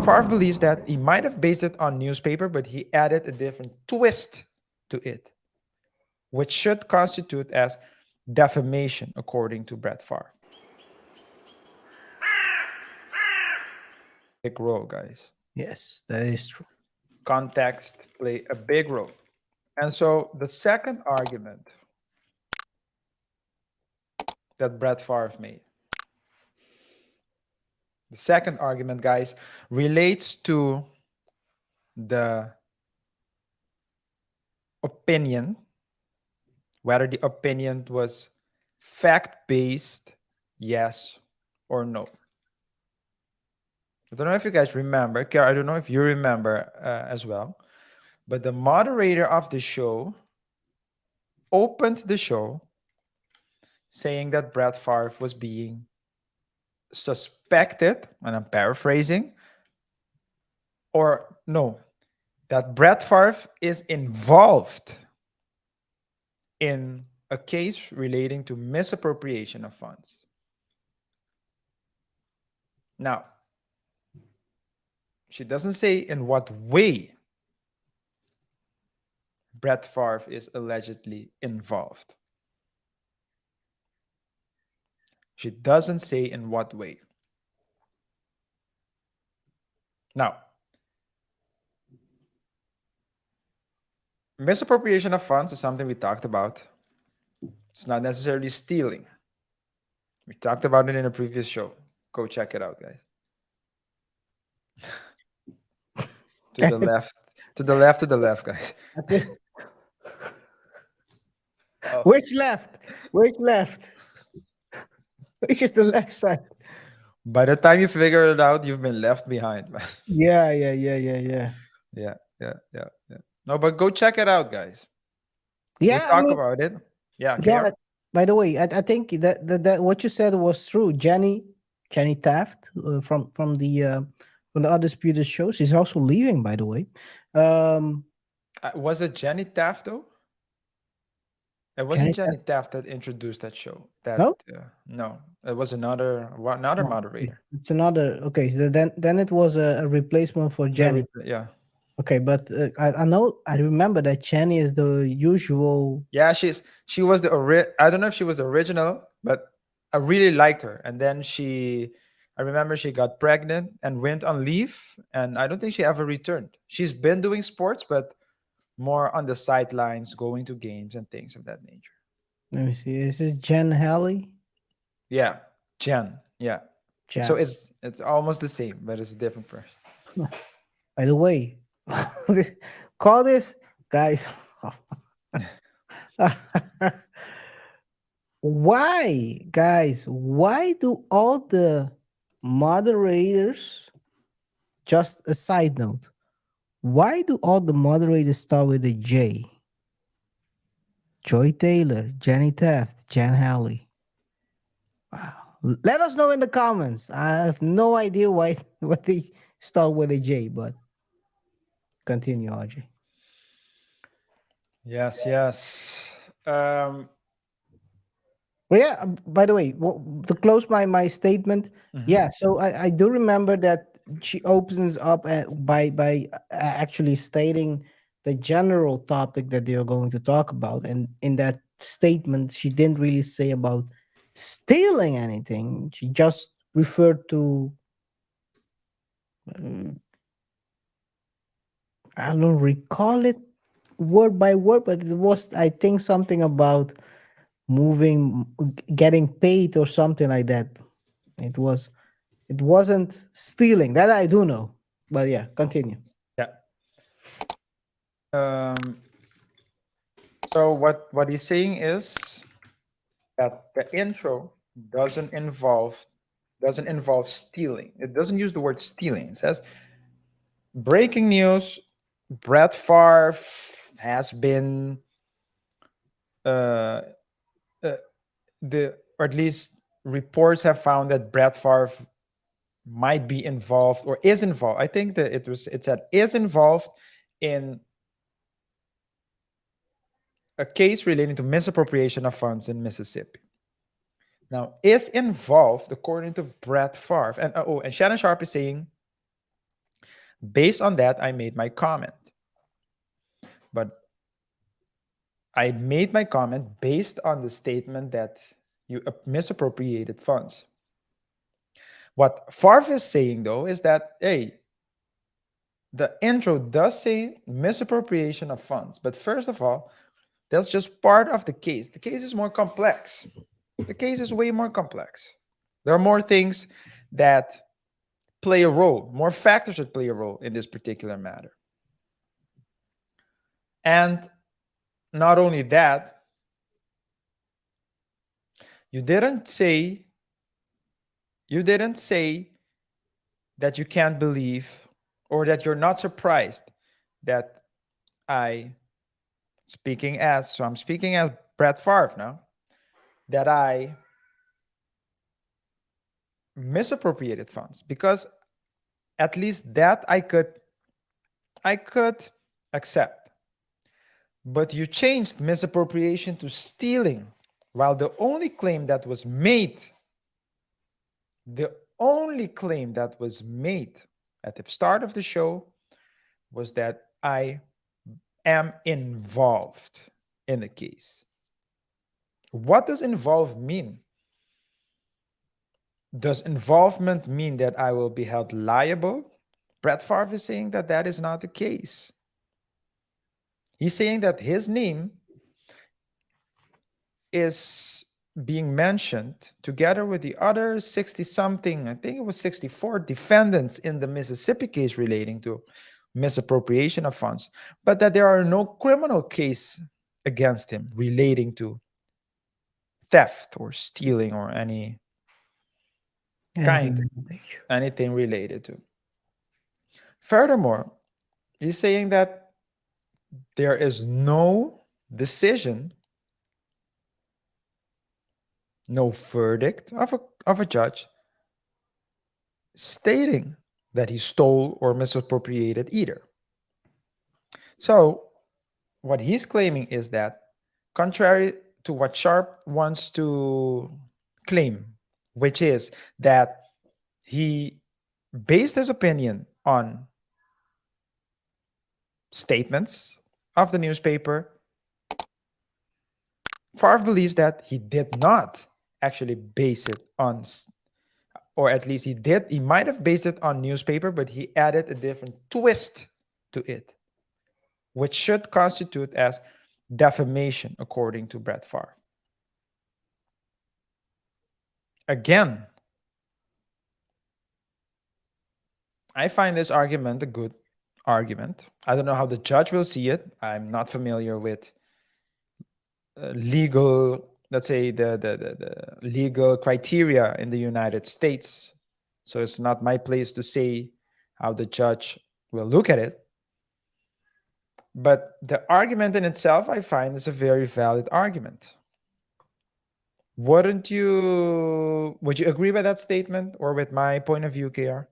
Favre believes that he might have based it on newspaper, but he added a different twist to it, which should constitute as defamation, according to Brett Favre. Big role, guys. Yes, that is true. Context play a big role. And so the second argument that Brett Favre made, the second argument, guys, relates to the opinion, whether the opinion was fact-based, yes or no. I don't know if you guys remember, KaiR, I don't know if you remember as well, but the moderator of the show opened the show saying that Brett Favre was being suspected, and I'm paraphrasing, or no, that Brett Favre is involved in a case relating to misappropriation of funds. Now, she doesn't say in what way Brett Favre is allegedly involved. She doesn't say in what way. Now, misappropriation of funds is something we talked about. It's not necessarily stealing. We talked about it in a previous show. Go check it out, guys. To the left, to the left, to the left, guys. Oh. Which left? Which left? Which is the left side? By the time you figure it out, you've been left behind, man. Yeah. Yeah. No, but go check it out, guys. Yeah, We'll talk about it. Yeah, yeah. KaiR? By the way, I think that what you said was true. Jenny Taft from the Undisputed show. She's also leaving, by the way. Was it Jenny Taft, though? It wasn't Jenny Taft that introduced that show. No? No, it was another moderator. It's another. Okay, so then it was a replacement for Jenny. Yeah. Okay, but I remember that Jenny is the usual. Yeah, she was I don't know if she was original, but I really liked her. And then I remember she got pregnant and went on leave, and I don't think she ever returned. She's been doing sports, but more on the sidelines, going to games and things of that nature. Let me see. Is it Jen Halley? Yeah, Jen. Yeah. Jen. So it's almost the same, but it's a different person. By the way, call this, guys. Why, guys? Why do all the moderators? Just a side note. Why do all the moderators start with a J? Joy Taylor, Jenny Taft, Jan Halley. Wow. Let us know in the comments. I have no idea why they start with a J, but continue, Audrey. Yes. Well, yeah, by the way, to close my statement, yeah, so I do remember that she opens up by actually stating the general topic that they are going to talk about. And in that statement, she didn't really say about stealing anything. She just referred to, I don't recall it word by word, but it was, I think, something about getting paid or something like that. It wasn't stealing, that I do know. But yeah, continue. Yeah. So what he's saying is that the intro doesn't involve stealing. It doesn't use the word stealing. It says breaking news: Brett Favre has been or at least reports have found that Brett Favre might be involved or is involved. I think that it said is involved in a case relating to misappropriation of funds in Mississippi. Now, is involved according to Brett Favre, and Shannon Sharpe is saying Based on that, I made my comment. But I made my comment based on the statement that you misappropriated funds. What Favre is saying, though, is that, hey, the intro does say misappropriation of funds. But first of all, that's just part of the case. The case is more complex. The case is way more complex. There are more things that play a role, more factors that play a role in this particular matter. And not only that, you didn't say that you can't believe or that you're not surprised that I'm speaking as Brett Favre now, that I misappropriated funds, because at least that I could accept. But you changed misappropriation to stealing, while the only claim that was made at the start of the show was that I am involved in the case. What does involved mean? Does involvement mean that I will be held liable? Brett Favre is saying that that is not the case. He's saying that his name is being mentioned together with the other 60 something, I think it was 64 defendants in the Mississippi case relating to misappropriation of funds, but that there are no criminal case against him relating to theft or stealing or anything related to. Furthermore, he's saying that there is no decision, no verdict of a judge stating that he stole or misappropriated either. So what he's claiming is that, contrary to what Sharpe wants to claim, which is that he based his opinion on statements of the newspaper, Favre believes that he did not actually base it on, or at least he might have based it on newspaper, but he added a different twist to it, which should constitute as defamation, according to Brett Favre. Again, I find this argument a good argument. I don't know how the judge will see it. I'm not familiar with legal, let's say the legal criteria in the United States. So it's not my place to say how the judge will look at it. But the argument in itself, I find, is a very valid argument. Would you agree with that statement or with my point of view, KaiR?